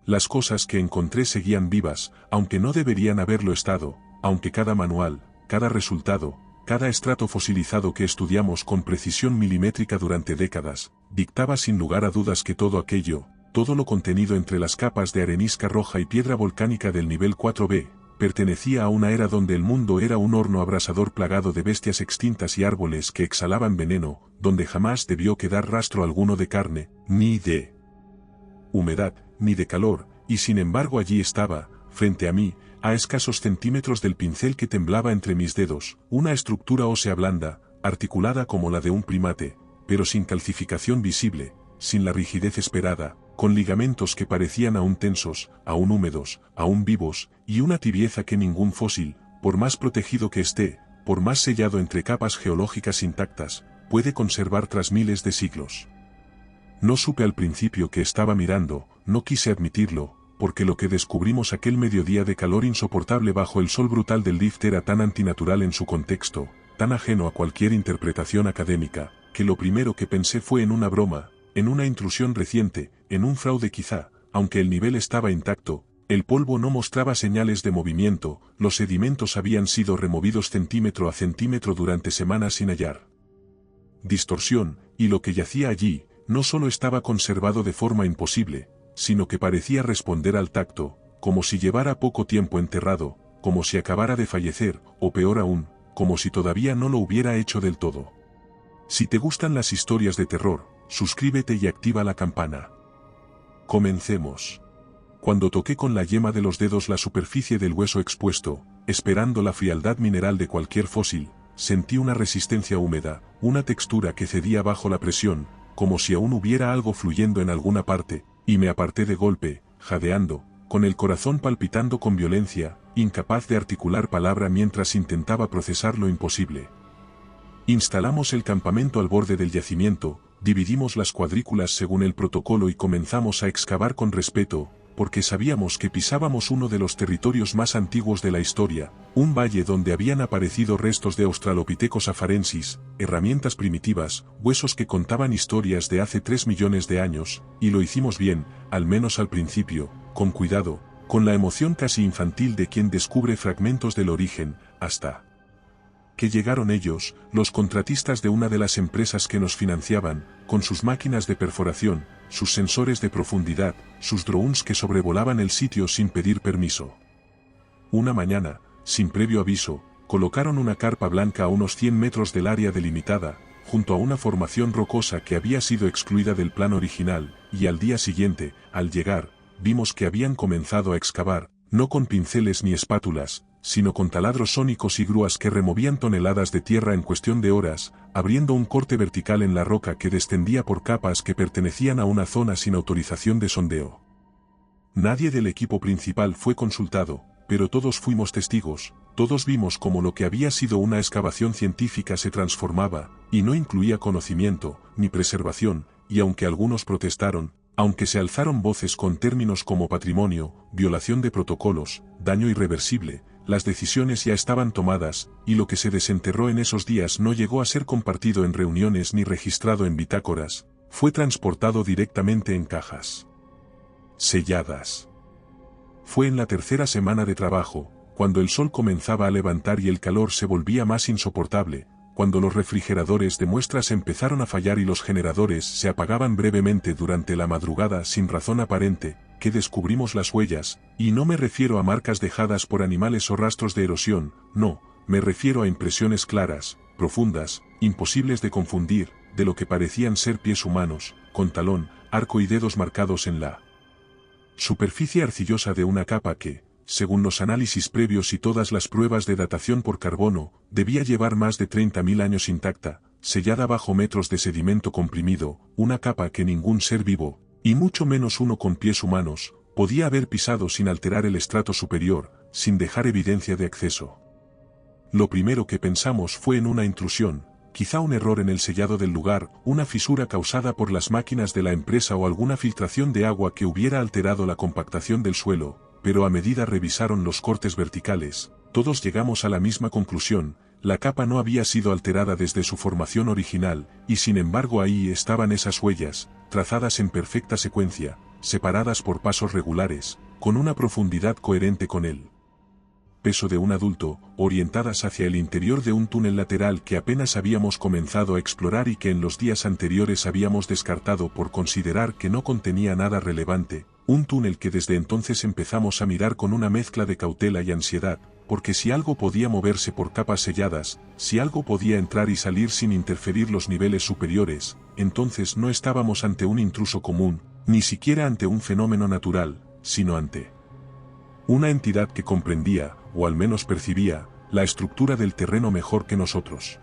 Las cosas que encontré seguían vivas, aunque no deberían haberlo estado, aunque cada manual, cada resultado, cada estrato fosilizado que estudiamos con precisión milimétrica durante décadas, dictaba sin lugar a dudas que todo aquello, todo lo contenido entre las capas de arenisca roja y piedra volcánica del nivel 4B, pertenecía a una era donde el mundo era un horno abrasador plagado de bestias extintas y árboles que exhalaban veneno, donde jamás debió quedar rastro alguno de carne, ni de humedad, ni de calor, y sin embargo allí estaba, frente a mí, a escasos centímetros del pincel que temblaba entre mis dedos, una estructura ósea blanda, articulada como la de un primate, pero sin calcificación visible, sin la rigidez esperada, con ligamentos que parecían aún tensos, aún húmedos, aún vivos, y una tibieza que ningún fósil, por más protegido que esté, por más sellado entre capas geológicas intactas, puede conservar tras miles de siglos. No supe al principio que estaba mirando, no quise admitirlo, porque lo que descubrimos aquel mediodía de calor insoportable bajo el sol brutal del Rift era tan antinatural en su contexto, tan ajeno a cualquier interpretación académica, que lo primero que pensé fue en una broma, en una intrusión reciente, en un fraude quizá, aunque el nivel estaba intacto, el polvo no mostraba señales de movimiento, los sedimentos habían sido removidos centímetro a centímetro durante semanas sin hallar distorsión, y lo que yacía allí, no solo estaba conservado de forma imposible, sino que parecía responder al tacto, como si llevara poco tiempo enterrado, como si acabara de fallecer, o peor aún, como si todavía no lo hubiera hecho del todo. Si te gustan las historias de terror, suscríbete y activa la campana. Comencemos. Cuando toqué con la yema de los dedos la superficie del hueso expuesto, esperando la frialdad mineral de cualquier fósil, sentí una resistencia húmeda, una textura que cedía bajo la presión, como si aún hubiera algo fluyendo en alguna parte, y me aparté de golpe, jadeando, con el corazón palpitando con violencia, incapaz de articular palabra mientras intentaba procesar lo imposible. Instalamos el campamento al borde del yacimiento, dividimos las cuadrículas según el protocolo y comenzamos a excavar con respeto, porque sabíamos que pisábamos uno de los territorios más antiguos de la historia, un valle donde habían aparecido restos de Australopithecus afarensis, herramientas primitivas, huesos que contaban historias de hace 3 millones de años, y lo hicimos bien, al menos al principio, con cuidado, con la emoción casi infantil de quien descubre fragmentos del origen, hasta que llegaron ellos, los contratistas de una de las empresas que nos financiaban, con sus máquinas de perforación, sus sensores de profundidad, sus drones que sobrevolaban el sitio sin pedir permiso. Una mañana, sin previo aviso, colocaron una carpa blanca a unos 100 metros del área delimitada, junto a una formación rocosa que había sido excluida del plan original, y al día siguiente, al llegar, vimos que habían comenzado a excavar, no con pinceles ni espátulas, sino con taladros sónicos y grúas que removían toneladas de tierra en cuestión de horas, abriendo un corte vertical en la roca que descendía por capas que pertenecían a una zona sin autorización de sondeo. Nadie del equipo principal fue consultado, pero todos fuimos testigos, todos vimos cómo lo que había sido una excavación científica se transformaba, y no incluía conocimiento, ni preservación, y aunque algunos protestaron, aunque se alzaron voces con términos como patrimonio, violación de protocolos, daño irreversible, las decisiones ya estaban tomadas, y lo que se desenterró en esos días no llegó a ser compartido en reuniones ni registrado en bitácoras, fue transportado directamente en cajas selladas. Fue en la tercera semana de trabajo, cuando el sol comenzaba a levantar y el calor se volvía más insoportable, cuando los refrigeradores de muestras empezaron a fallar y los generadores se apagaban brevemente durante la madrugada sin razón aparente, que descubrimos las huellas, y no me refiero a marcas dejadas por animales o rastros de erosión, no, me refiero a impresiones claras, profundas, imposibles de confundir, de lo que parecían ser pies humanos, con talón, arco y dedos marcados en la superficie arcillosa de una capa que, según los análisis previos y todas las pruebas de datación por carbono, debía llevar más de 30.000 años intacta, sellada bajo metros de sedimento comprimido, una capa que ningún ser vivo, y mucho menos uno con pies humanos, podía haber pisado sin alterar el estrato superior, sin dejar evidencia de acceso. Lo primero que pensamos fue en una intrusión, quizá un error en el sellado del lugar, una fisura causada por las máquinas de la empresa o alguna filtración de agua que hubiera alterado la compactación del suelo, pero a medida revisaron los cortes verticales, todos llegamos a la misma conclusión, la capa no había sido alterada desde su formación original, y sin embargo ahí estaban esas huellas, trazadas en perfecta secuencia, separadas por pasos regulares, con una profundidad coherente con el peso de un adulto, orientadas hacia el interior de un túnel lateral que apenas habíamos comenzado a explorar y que en los días anteriores habíamos descartado por considerar que no contenía nada relevante, un túnel que desde entonces empezamos a mirar con una mezcla de cautela y ansiedad, porque si algo podía moverse por capas selladas, si algo podía entrar y salir sin interferir los niveles superiores, entonces no estábamos ante un intruso común, ni siquiera ante un fenómeno natural, sino ante una entidad que comprendía, o al menos percibía, la estructura del terreno mejor que nosotros.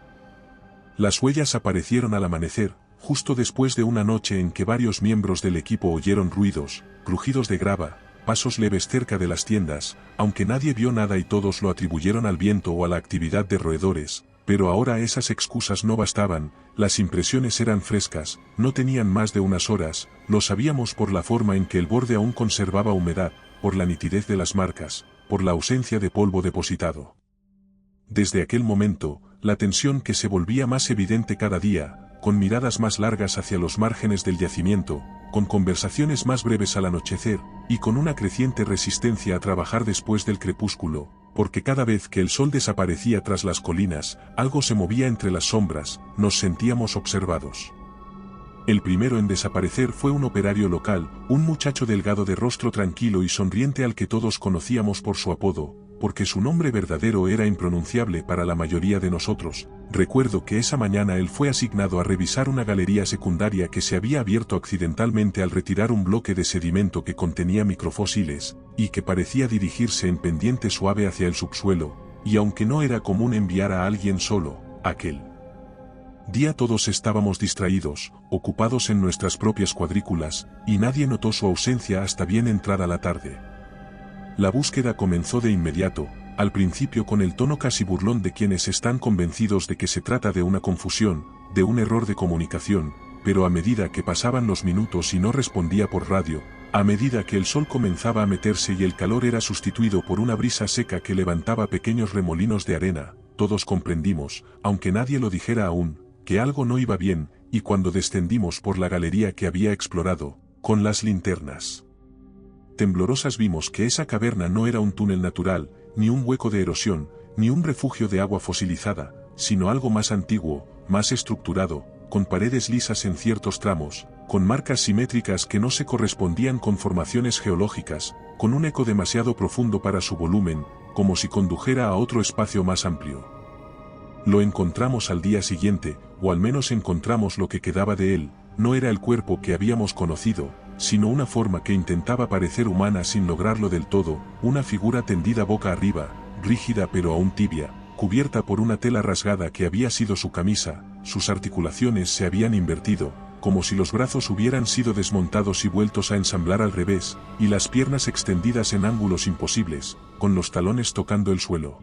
Las huellas aparecieron al amanecer, justo después de una noche en que varios miembros del equipo oyeron ruidos, crujidos de grava, pasos leves cerca de las tiendas, aunque nadie vio nada y todos lo atribuyeron al viento o a la actividad de roedores, pero ahora esas excusas no bastaban, las impresiones eran frescas, no tenían más de unas horas, lo sabíamos por la forma en que el borde aún conservaba humedad, por la nitidez de las marcas, por la ausencia de polvo depositado. Desde aquel momento, la tensión que se volvía más evidente cada día, con miradas más largas hacia los márgenes del yacimiento, con conversaciones más breves al anochecer, y con una creciente resistencia a trabajar después del crepúsculo, porque cada vez que el sol desaparecía tras las colinas, algo se movía entre las sombras, nos sentíamos observados. El primero en desaparecer fue un operario local, un muchacho delgado de rostro tranquilo y sonriente al que todos conocíamos por su apodo, porque su nombre verdadero era impronunciable para la mayoría de nosotros. Recuerdo que esa mañana él fue asignado a revisar una galería secundaria que se había abierto accidentalmente al retirar un bloque de sedimento que contenía microfósiles, y que parecía dirigirse en pendiente suave hacia el subsuelo, y aunque no era común enviar a alguien solo, aquel día todos estábamos distraídos, ocupados en nuestras propias cuadrículas, y nadie notó su ausencia hasta bien entrada la tarde. La búsqueda comenzó de inmediato, al principio con el tono casi burlón de quienes están convencidos de que se trata de una confusión, de un error de comunicación, pero a medida que pasaban los minutos y no respondía por radio, a medida que el sol comenzaba a meterse y el calor era sustituido por una brisa seca que levantaba pequeños remolinos de arena, todos comprendimos, aunque nadie lo dijera aún, que algo no iba bien, y cuando descendimos por la galería que había explorado, con las linternas temblorosas vimos que esa caverna no era un túnel natural, ni un hueco de erosión, ni un refugio de agua fosilizada, sino algo más antiguo, más estructurado, con paredes lisas en ciertos tramos, con marcas simétricas que no se correspondían con formaciones geológicas, con un eco demasiado profundo para su volumen, como si condujera a otro espacio más amplio. Lo encontramos al día siguiente, o al menos encontramos lo que quedaba de él, no era el cuerpo que habíamos conocido, sino una forma que intentaba parecer humana sin lograrlo del todo, una figura tendida boca arriba, rígida pero aún tibia, cubierta por una tela rasgada que había sido su camisa, sus articulaciones se habían invertido, como si los brazos hubieran sido desmontados y vueltos a ensamblar al revés, y las piernas extendidas en ángulos imposibles, con los talones tocando el suelo.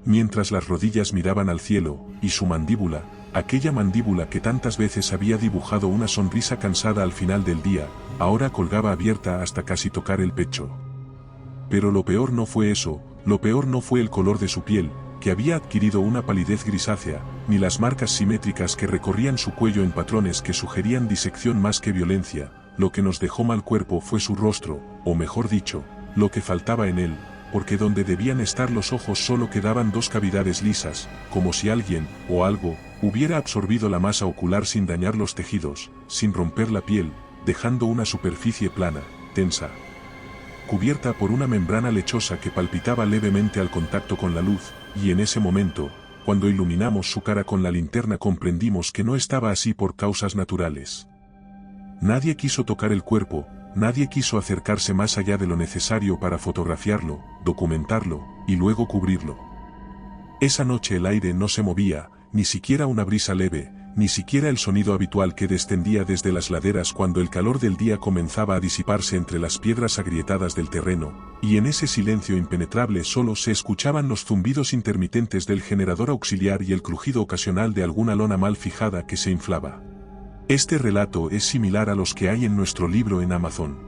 Mientras las rodillas miraban al cielo, y su mandíbula, aquella mandíbula que tantas veces había dibujado una sonrisa cansada al final del día, ahora colgaba abierta hasta casi tocar el pecho. Pero lo peor no fue eso, lo peor no fue el color de su piel, que había adquirido una palidez grisácea, ni las marcas simétricas que recorrían su cuello en patrones que sugerían disección más que violencia. Lo que nos dejó mal cuerpo fue su rostro, o mejor dicho, lo que faltaba en él, porque donde debían estar los ojos solo quedaban dos cavidades lisas, como si alguien, o algo, hubiera absorbido la masa ocular sin dañar los tejidos, sin romper la piel, dejando una superficie plana, tensa, cubierta por una membrana lechosa que palpitaba levemente al contacto con la luz, y en ese momento, cuando iluminamos su cara con la linterna comprendimos que no estaba así por causas naturales. Nadie quiso tocar el cuerpo, nadie quiso acercarse más allá de lo necesario para fotografiarlo, documentarlo, y luego cubrirlo. Esa noche el aire no se movía, ni siquiera una brisa leve, ni siquiera el sonido habitual que descendía desde las laderas cuando el calor del día comenzaba a disiparse entre las piedras agrietadas del terreno, y en ese silencio impenetrable solo se escuchaban los zumbidos intermitentes del generador auxiliar y el crujido ocasional de alguna lona mal fijada que se inflaba. Este relato es similar a los que hay en nuestro libro en Amazon.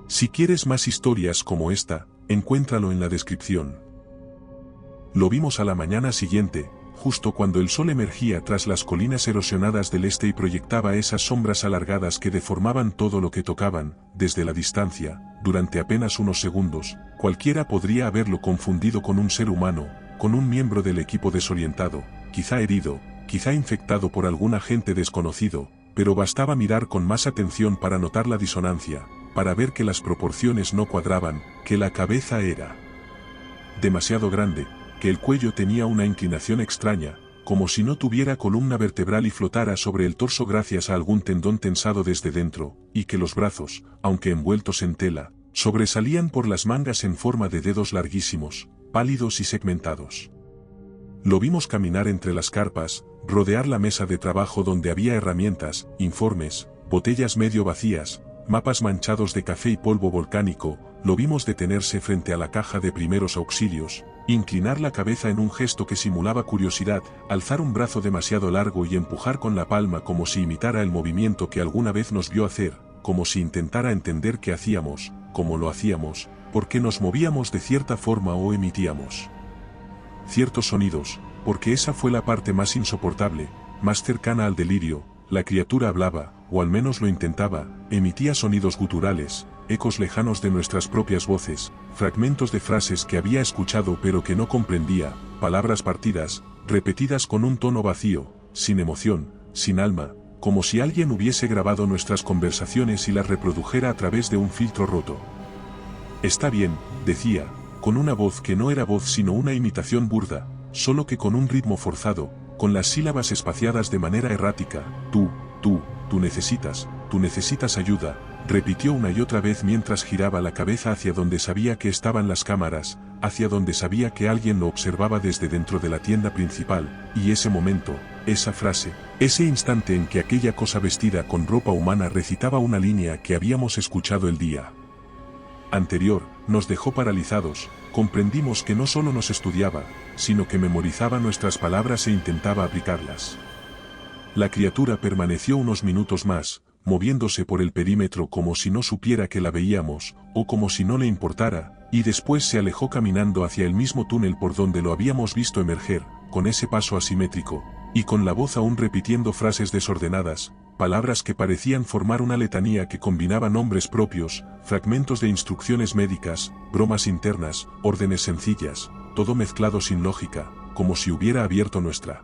Si quieres más historias como esta, encuéntralo en la descripción. Lo vimos a la mañana siguiente, justo cuando el sol emergía tras las colinas erosionadas del este y proyectaba esas sombras alargadas que deformaban todo lo que tocaban, desde la distancia, durante apenas unos segundos, cualquiera podría haberlo confundido con un ser humano, con un miembro del equipo desorientado, quizá herido, quizá infectado por algún agente desconocido, pero bastaba mirar con más atención para notar la disonancia, para ver que las proporciones no cuadraban, que la cabeza era demasiado grande, que el cuello tenía una inclinación extraña, como si no tuviera columna vertebral y flotara sobre el torso gracias a algún tendón tensado desde dentro, y que los brazos, aunque envueltos en tela, sobresalían por las mangas en forma de dedos larguísimos, pálidos y segmentados. Lo vimos caminar entre las carpas, rodear la mesa de trabajo donde había herramientas, informes, botellas medio vacías, mapas manchados de café y polvo volcánico, lo vimos detenerse frente a la caja de primeros auxilios, inclinar la cabeza en un gesto que simulaba curiosidad, alzar un brazo demasiado largo y empujar con la palma como si imitara el movimiento que alguna vez nos vio hacer, como si intentara entender qué hacíamos, cómo lo hacíamos, por qué nos movíamos de cierta forma o emitíamos ciertos sonidos, porque esa fue la parte más insoportable, más cercana al delirio. La criatura hablaba, o al menos lo intentaba, emitía sonidos guturales, ecos lejanos de nuestras propias voces, fragmentos de frases que había escuchado pero que no comprendía, palabras partidas, repetidas con un tono vacío, sin emoción, sin alma, como si alguien hubiese grabado nuestras conversaciones y las reprodujera a través de un filtro roto. Está bien, decía, con una voz que no era voz sino una imitación burda, solo que con un ritmo forzado, con las sílabas espaciadas de manera errática. Tú necesitas ayuda, repitió una y otra vez mientras giraba la cabeza hacia donde sabía que estaban las cámaras, hacia donde sabía que alguien lo observaba desde dentro de la tienda principal, y ese momento, esa frase, ese instante en que aquella cosa vestida con ropa humana recitaba una línea que habíamos escuchado el día anterior, nos dejó paralizados. Comprendimos que no solo nos estudiaba, sino que memorizaba nuestras palabras e intentaba aplicarlas. La criatura permaneció unos minutos más, moviéndose por el perímetro como si no supiera que la veíamos, o como si no le importara, y después se alejó caminando hacia el mismo túnel por donde lo habíamos visto emerger, con ese paso asimétrico, y con la voz aún repitiendo frases desordenadas, palabras que parecían formar una letanía que combinaba nombres propios, fragmentos de instrucciones médicas, bromas internas, órdenes sencillas, todo mezclado sin lógica, como si hubiera abierto nuestra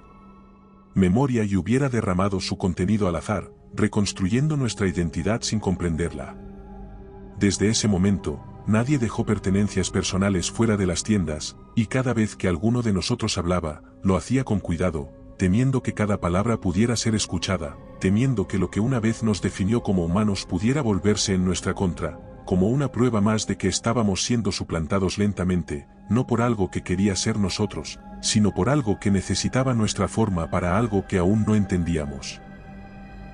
memoria y hubiera derramado su contenido al azar, reconstruyendo nuestra identidad sin comprenderla. Desde ese momento, nadie dejó pertenencias personales fuera de las tiendas, y cada vez que alguno de nosotros hablaba, lo hacía con cuidado, temiendo que cada palabra pudiera ser escuchada, temiendo que lo que una vez nos definió como humanos pudiera volverse en nuestra contra, como una prueba más de que estábamos siendo suplantados lentamente, no por algo que quería ser nosotros, sino por algo que necesitaba nuestra forma para algo que aún no entendíamos.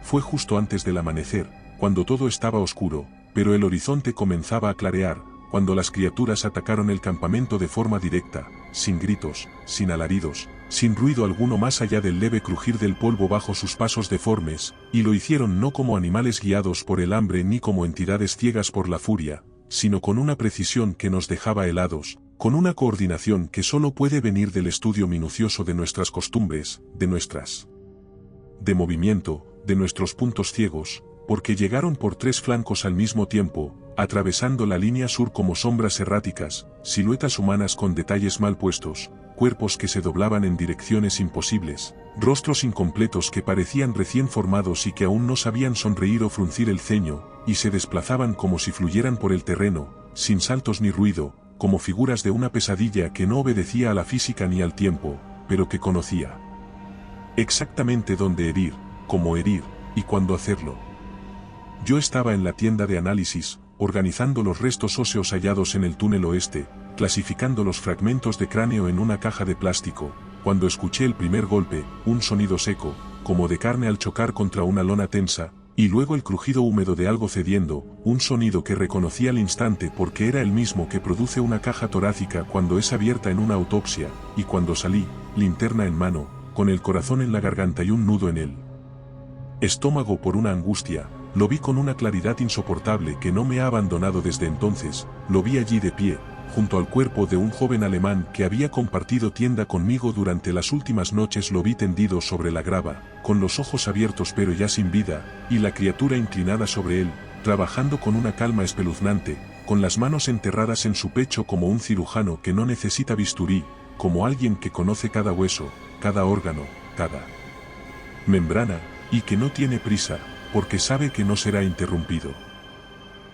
Fue justo antes del amanecer, cuando todo estaba oscuro, pero el horizonte comenzaba a clarear, cuando las criaturas atacaron el campamento de forma directa, sin gritos, sin alaridos, sin ruido alguno más allá del leve crujir del polvo bajo sus pasos deformes, y lo hicieron no como animales guiados por el hambre ni como entidades ciegas por la furia, sino con una precisión que nos dejaba helados, con una coordinación que solo puede venir del estudio minucioso de nuestras costumbres, de movimiento, de nuestros puntos ciegos, porque llegaron por tres flancos al mismo tiempo, atravesando la línea sur como sombras erráticas, siluetas humanas con detalles mal puestos, cuerpos que se doblaban en direcciones imposibles, rostros incompletos que parecían recién formados y que aún no sabían sonreír o fruncir el ceño, y se desplazaban como si fluyeran por el terreno, sin saltos ni ruido, como figuras de una pesadilla que no obedecía a la física ni al tiempo, pero que conocía exactamente dónde herir, cómo herir, y cuándo hacerlo. Yo estaba en la tienda de análisis, organizando los restos óseos hallados en el túnel oeste, clasificando los fragmentos de cráneo en una caja de plástico, cuando escuché el primer golpe, un sonido seco, como de carne al chocar contra una lona tensa, y luego el crujido húmedo de algo cediendo, un sonido que reconocí al instante porque era el mismo que produce una caja torácica cuando es abierta en una autopsia, y cuando salí, linterna en mano, con el corazón en la garganta y un nudo en el estómago por una angustia, lo vi con una claridad insoportable que no me ha abandonado desde entonces, lo vi allí de pie, junto al cuerpo de un joven alemán que había compartido tienda conmigo durante las últimas noches. Lo vi tendido sobre la grava, con los ojos abiertos pero ya sin vida, y la criatura inclinada sobre él, trabajando con una calma espeluznante, con las manos enterradas en su pecho como un cirujano que no necesita bisturí, como alguien que conoce cada hueso, cada órgano, cada membrana, y que no tiene prisa, porque sabe que no será interrumpido.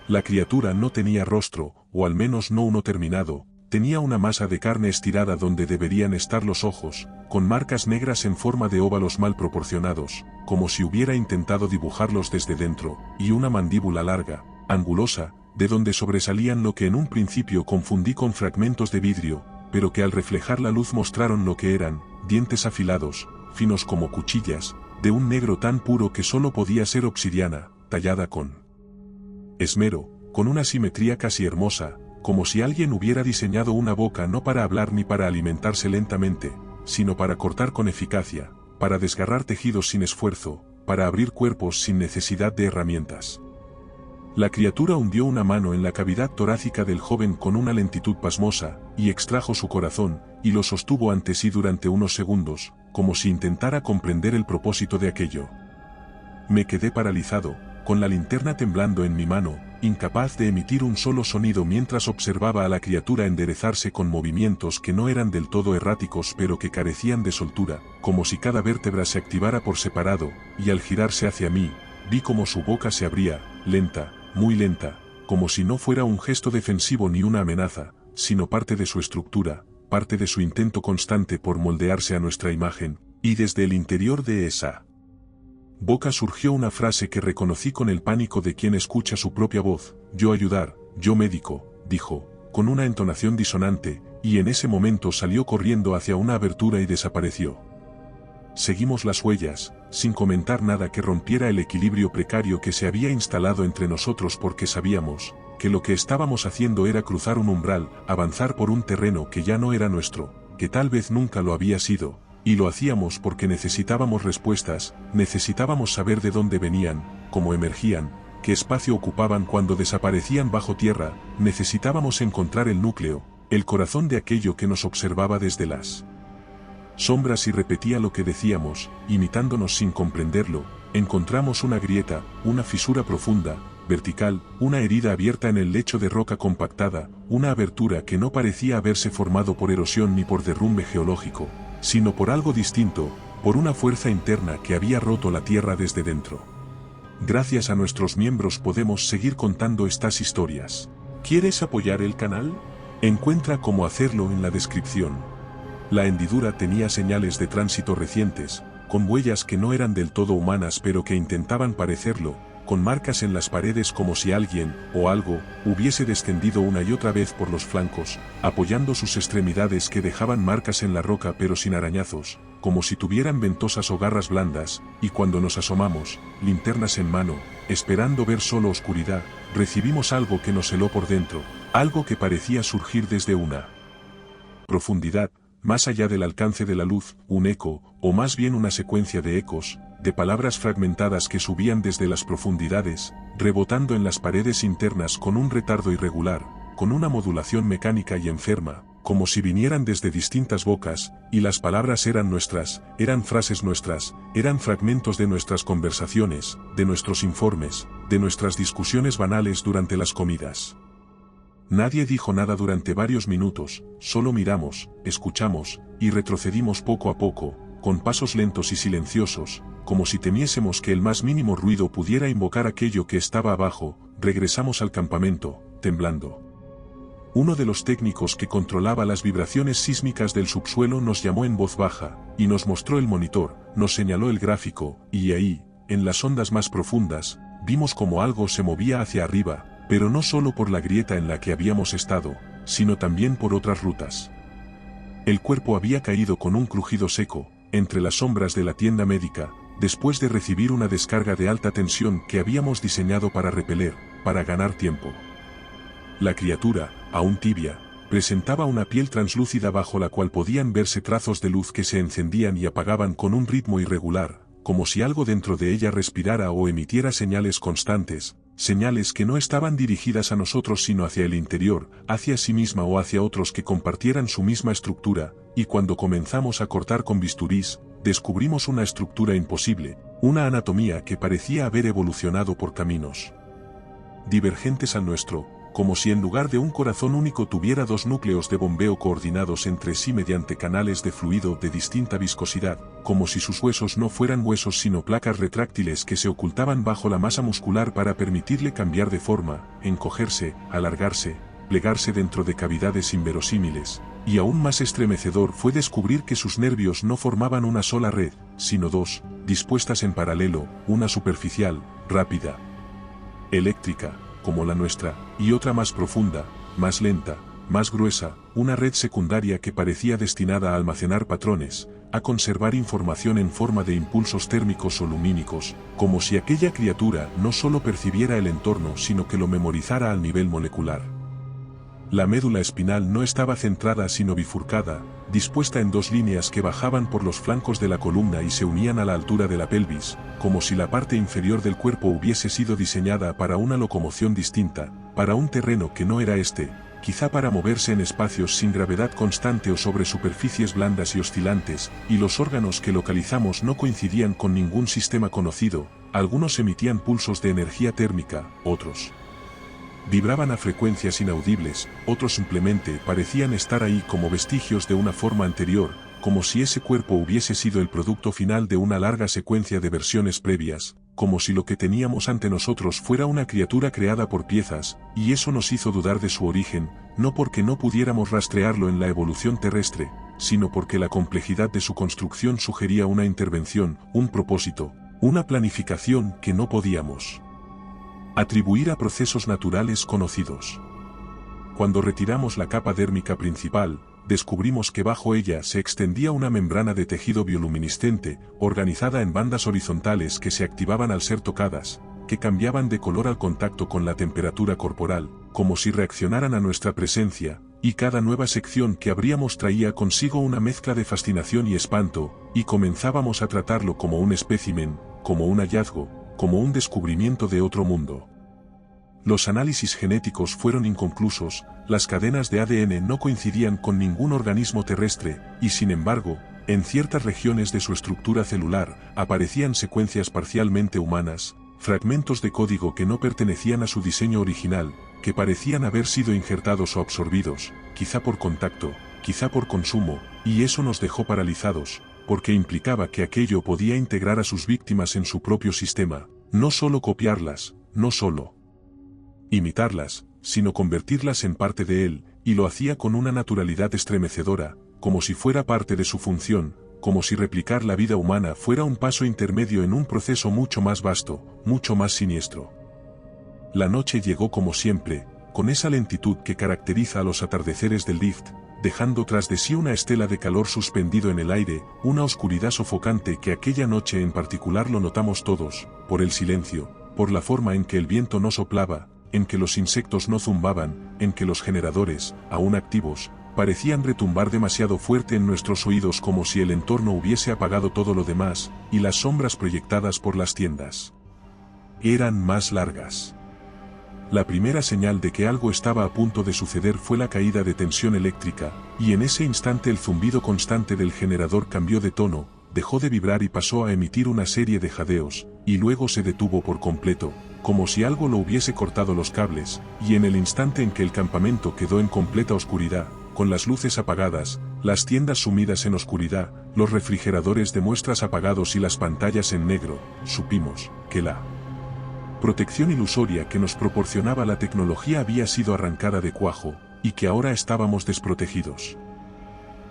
La criatura no tenía rostro, o al menos no uno terminado, tenía una masa de carne estirada donde deberían estar los ojos, con marcas negras en forma de óvalos mal proporcionados, como si hubiera intentado dibujarlos desde dentro, y una mandíbula larga, angulosa, de donde sobresalían lo que en un principio confundí con fragmentos de vidrio, pero que al reflejar la luz mostraron lo que eran, dientes afilados, finos como cuchillas, de un negro tan puro que solo podía ser obsidiana, tallada con esmero, con una simetría casi hermosa, como si alguien hubiera diseñado una boca no para hablar ni para alimentarse lentamente, sino para cortar con eficacia, para desgarrar tejidos sin esfuerzo, para abrir cuerpos sin necesidad de herramientas. La criatura hundió una mano en la cavidad torácica del joven con una lentitud pasmosa, y extrajo su corazón, y lo sostuvo ante sí durante unos segundos, como si intentara comprender el propósito de aquello. Me quedé paralizado, con la linterna temblando en mi mano, incapaz de emitir un solo sonido mientras observaba a la criatura enderezarse con movimientos que no eran del todo erráticos pero que carecían de soltura, como si cada vértebra se activara por separado, y al girarse hacia mí, vi como su boca se abría, lenta, muy lenta, como si no fuera un gesto defensivo ni una amenaza, sino parte de su estructura, parte de su intento constante por moldearse a nuestra imagen, y desde el interior de esa boca surgió una frase que reconocí con el pánico de quien escucha su propia voz: yo ayudar, yo médico, dijo, con una entonación disonante, y en ese momento salió corriendo hacia una abertura y desapareció. Seguimos las huellas, sin comentar nada que rompiera el equilibrio precario que se había instalado entre nosotros, porque sabíamos que lo que estábamos haciendo era cruzar un umbral, avanzar por un terreno que ya no era nuestro, que tal vez nunca lo había sido. Y lo hacíamos porque necesitábamos respuestas, necesitábamos saber de dónde venían, cómo emergían, qué espacio ocupaban cuando desaparecían bajo tierra, necesitábamos encontrar el núcleo, el corazón de aquello que nos observaba desde las sombras y repetía lo que decíamos, imitándonos sin comprenderlo. Encontramos una grieta, una fisura profunda, vertical, una herida abierta en el lecho de roca compactada, una abertura que no parecía haberse formado por erosión ni por derrumbe geológico, sino por algo distinto, por una fuerza interna que había roto la tierra desde dentro. Gracias a nuestros miembros podemos seguir contando estas historias. ¿Quieres apoyar el canal? Encuentra cómo hacerlo en la descripción. La hendidura tenía señales de tránsito recientes, con huellas que no eran del todo humanas pero que intentaban parecerlo, con marcas en las paredes como si alguien, o algo, hubiese descendido una y otra vez por los flancos, apoyando sus extremidades que dejaban marcas en la roca pero sin arañazos, como si tuvieran ventosas o garras blandas, y cuando nos asomamos, linternas en mano, esperando ver solo oscuridad, recibimos algo que nos heló por dentro, algo que parecía surgir desde una profundidad, más allá del alcance de la luz, un eco, o más bien una secuencia de ecos, de palabras fragmentadas que subían desde las profundidades, rebotando en las paredes internas con un retardo irregular, con una modulación mecánica y enferma, como si vinieran desde distintas bocas, y las palabras eran nuestras, eran frases nuestras, eran fragmentos de nuestras conversaciones, de nuestros informes, de nuestras discusiones banales durante las comidas. Nadie dijo nada durante varios minutos, solo miramos, escuchamos, y retrocedimos poco a poco, con pasos lentos y silenciosos, como si temiésemos que el más mínimo ruido pudiera invocar aquello que estaba abajo. Regresamos al campamento, temblando. Uno de los técnicos que controlaba las vibraciones sísmicas del subsuelo nos llamó en voz baja, y nos mostró el monitor, nos señaló el gráfico, y ahí, en las ondas más profundas, vimos como algo se movía hacia arriba, pero no solo por la grieta en la que habíamos estado, sino también por otras rutas. El cuerpo había caído con un crujido seco, entre las sombras de la tienda médica, después de recibir una descarga de alta tensión que habíamos diseñado para repeler, para ganar tiempo. La criatura, aún tibia, presentaba una piel translúcida bajo la cual podían verse trazos de luz que se encendían y apagaban con un ritmo irregular, como si algo dentro de ella respirara o emitiera señales constantes, señales que no estaban dirigidas a nosotros sino hacia el interior, hacia sí misma o hacia otros que compartieran su misma estructura, y cuando comenzamos a cortar con bisturís, descubrimos una estructura imposible, una anatomía que parecía haber evolucionado por caminos divergentes al nuestro, como si en lugar de un corazón único tuviera dos núcleos de bombeo coordinados entre sí mediante canales de fluido de distinta viscosidad, como si sus huesos no fueran huesos sino placas retráctiles que se ocultaban bajo la masa muscular para permitirle cambiar de forma, encogerse, alargarse, plegarse dentro de cavidades inverosímiles, y aún más estremecedor fue descubrir que sus nervios no formaban una sola red, sino dos, dispuestas en paralelo, una superficial, rápida, eléctrica, como la nuestra, y otra más profunda, más lenta, más gruesa, una red secundaria que parecía destinada a almacenar patrones, a conservar información en forma de impulsos térmicos o lumínicos, como si aquella criatura no solo percibiera el entorno sino que lo memorizara al nivel molecular. La médula espinal no estaba centrada sino bifurcada, dispuesta en dos líneas que bajaban por los flancos de la columna y se unían a la altura de la pelvis, como si la parte inferior del cuerpo hubiese sido diseñada para una locomoción distinta, para un terreno que no era este, quizá para moverse en espacios sin gravedad constante o sobre superficies blandas y oscilantes, y los órganos que localizamos no coincidían con ningún sistema conocido, algunos emitían pulsos de energía térmica, otros vibraban a frecuencias inaudibles, otros simplemente parecían estar ahí como vestigios de una forma anterior, como si ese cuerpo hubiese sido el producto final de una larga secuencia de versiones previas, como si lo que teníamos ante nosotros fuera una criatura creada por piezas, y eso nos hizo dudar de su origen, no porque no pudiéramos rastrearlo en la evolución terrestre, sino porque la complejidad de su construcción sugería una intervención, un propósito, una planificación que no podíamos atribuir a procesos naturales conocidos. Cuando retiramos la capa dérmica principal, descubrimos que bajo ella se extendía una membrana de tejido bioluminiscente, organizada en bandas horizontales que se activaban al ser tocadas, que cambiaban de color al contacto con la temperatura corporal, como si reaccionaran a nuestra presencia, y cada nueva sección que abríamos traía consigo una mezcla de fascinación y espanto, y comenzábamos a tratarlo como un espécimen, como un hallazgo, como un descubrimiento de otro mundo. Los análisis genéticos fueron inconclusos, las cadenas de ADN no coincidían con ningún organismo terrestre, y sin embargo, en ciertas regiones de su estructura celular, aparecían secuencias parcialmente humanas, fragmentos de código que no pertenecían a su diseño original, que parecían haber sido injertados o absorbidos, quizá por contacto, quizá por consumo, y eso nos dejó paralizados, porque implicaba que aquello podía integrar a sus víctimas en su propio sistema, no solo copiarlas, no solo imitarlas, sino convertirlas en parte de él, y lo hacía con una naturalidad estremecedora, como si fuera parte de su función, como si replicar la vida humana fuera un paso intermedio en un proceso mucho más vasto, mucho más siniestro. La noche llegó como siempre, con esa lentitud que caracteriza a los atardeceres del lift, dejando tras de sí una estela de calor suspendido en el aire, una oscuridad sofocante que aquella noche en particular lo notamos todos, por el silencio, por la forma en que el viento no soplaba, en que los insectos no zumbaban, en que los generadores, aún activos, parecían retumbar demasiado fuerte en nuestros oídos como si el entorno hubiese apagado todo lo demás, y las sombras proyectadas por las tiendas eran más largas. La primera señal de que algo estaba a punto de suceder fue la caída de tensión eléctrica, y en ese instante el zumbido constante del generador cambió de tono, dejó de vibrar y pasó a emitir una serie de jadeos, y luego se detuvo por completo, como si algo lo hubiese cortado los cables, y en el instante en que el campamento quedó en completa oscuridad, con las luces apagadas, las tiendas sumidas en oscuridad, los refrigeradores de muestras apagados y las pantallas en negro, supimos que la protección ilusoria que nos proporcionaba la tecnología había sido arrancada de cuajo, y que ahora estábamos desprotegidos.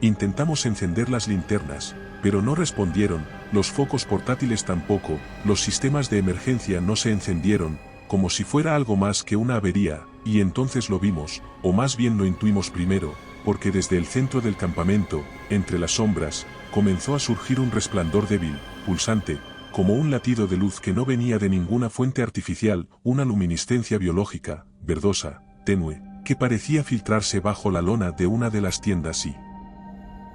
Intentamos encender las linternas, pero no respondieron, los focos portátiles tampoco, los sistemas de emergencia no se encendieron, como si fuera algo más que una avería, y entonces lo vimos, o más bien lo intuimos primero, porque desde el centro del campamento, entre las sombras, comenzó a surgir un resplandor débil, pulsante, como un latido de luz que no venía de ninguna fuente artificial, una luminiscencia biológica, verdosa, tenue, que parecía filtrarse bajo la lona de una de las tiendas y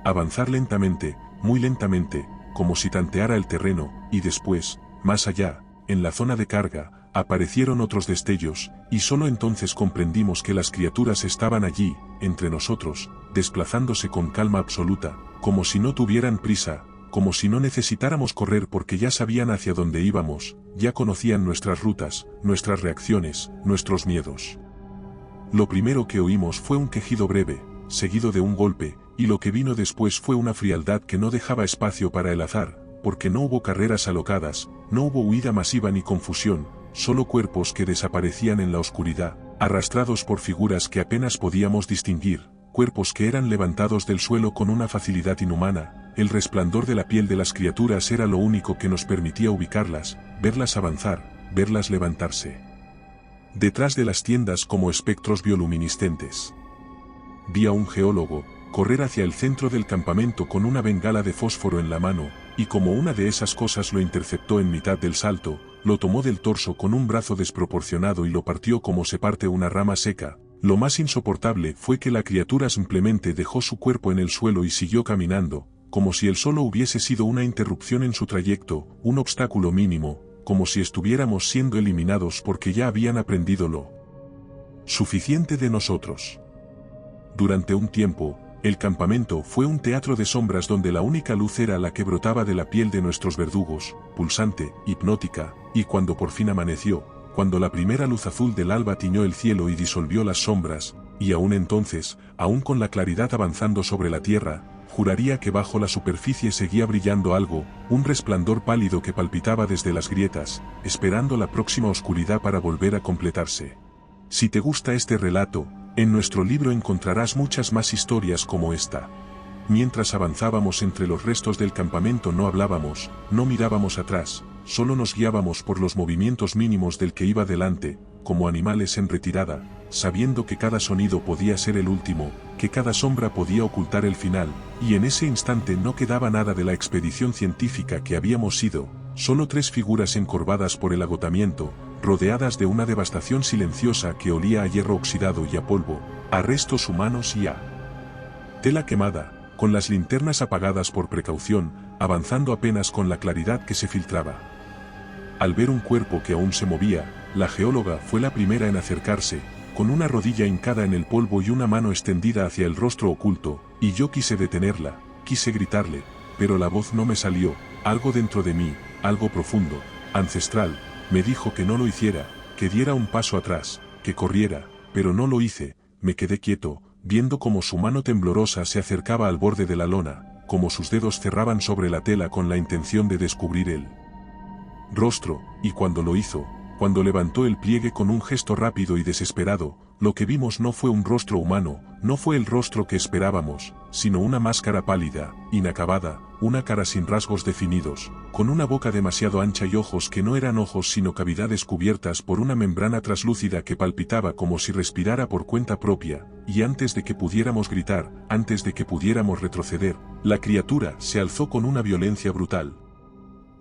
avanzar lentamente, muy lentamente, como si tanteara el terreno, y después, más allá, en la zona de carga, aparecieron otros destellos, y solo entonces comprendimos que las criaturas estaban allí, entre nosotros, desplazándose con calma absoluta, como si no tuvieran prisa, como si no necesitáramos correr porque ya sabían hacia dónde íbamos, ya conocían nuestras rutas, nuestras reacciones, nuestros miedos. Lo primero que oímos fue un quejido breve, seguido de un golpe, y lo que vino después fue una frialdad que no dejaba espacio para el azar, porque no hubo carreras alocadas, no hubo huida masiva ni confusión, solo cuerpos que desaparecían en la oscuridad, arrastrados por figuras que apenas podíamos distinguir, cuerpos que eran levantados del suelo con una facilidad inhumana. El resplandor de la piel de las criaturas era lo único que nos permitía ubicarlas, verlas avanzar, verlas levantarse. Detrás de las tiendas como espectros bioluminiscentes. Vi a un geólogo correr hacia el centro del campamento con una bengala de fósforo en la mano, y como una de esas cosas lo interceptó en mitad del salto, lo tomó del torso con un brazo desproporcionado y lo partió como se parte una rama seca. Lo más insoportable fue que la criatura simplemente dejó su cuerpo en el suelo y siguió caminando, como si el solo hubiese sido una interrupción en su trayecto, un obstáculo mínimo, como si estuviéramos siendo eliminados porque ya habían aprendido lo suficiente de nosotros. Durante un tiempo, el campamento fue un teatro de sombras donde la única luz era la que brotaba de la piel de nuestros verdugos, pulsante, hipnótica, y cuando por fin amaneció, cuando la primera luz azul del alba tiñó el cielo y disolvió las sombras, y aún entonces, aún con la claridad avanzando sobre la tierra, juraría que bajo la superficie seguía brillando algo, un resplandor pálido que palpitaba desde las grietas, esperando la próxima oscuridad para volver a completarse. Si te gusta este relato, en nuestro libro encontrarás muchas más historias como esta. Mientras avanzábamos entre los restos del campamento no hablábamos, no mirábamos atrás, solo nos guiábamos por los movimientos mínimos del que iba delante, como animales en retirada, sabiendo que cada sonido podía ser el último, que cada sombra podía ocultar el final, y en ese instante no quedaba nada de la expedición científica que habíamos sido, solo 3 figuras encorvadas por el agotamiento, rodeadas de una devastación silenciosa que olía a hierro oxidado y a polvo, a restos humanos y a tela quemada, con las linternas apagadas por precaución, avanzando apenas con la claridad que se filtraba. Al ver un cuerpo que aún se movía, la geóloga fue la primera en acercarse, con una rodilla hincada en el polvo y una mano extendida hacia el rostro oculto, y yo quise detenerla, quise gritarle, pero la voz no me salió. Algo dentro de mí, algo profundo, ancestral, me dijo que no lo hiciera, que diera un paso atrás, que corriera, pero no lo hice. Me quedé quieto, viendo cómo su mano temblorosa se acercaba al borde de la lona, cómo sus dedos cerraban sobre la tela con la intención de descubrir el rostro, y cuando lo hizo, cuando levantó el pliegue con un gesto rápido y desesperado, lo que vimos no fue un rostro humano, no fue el rostro que esperábamos, sino una máscara pálida, inacabada, una cara sin rasgos definidos, con una boca demasiado ancha y ojos que no eran ojos sino cavidades cubiertas por una membrana traslúcida que palpitaba como si respirara por cuenta propia, y antes de que pudiéramos gritar, antes de que pudiéramos retroceder, la criatura se alzó con una violencia brutal.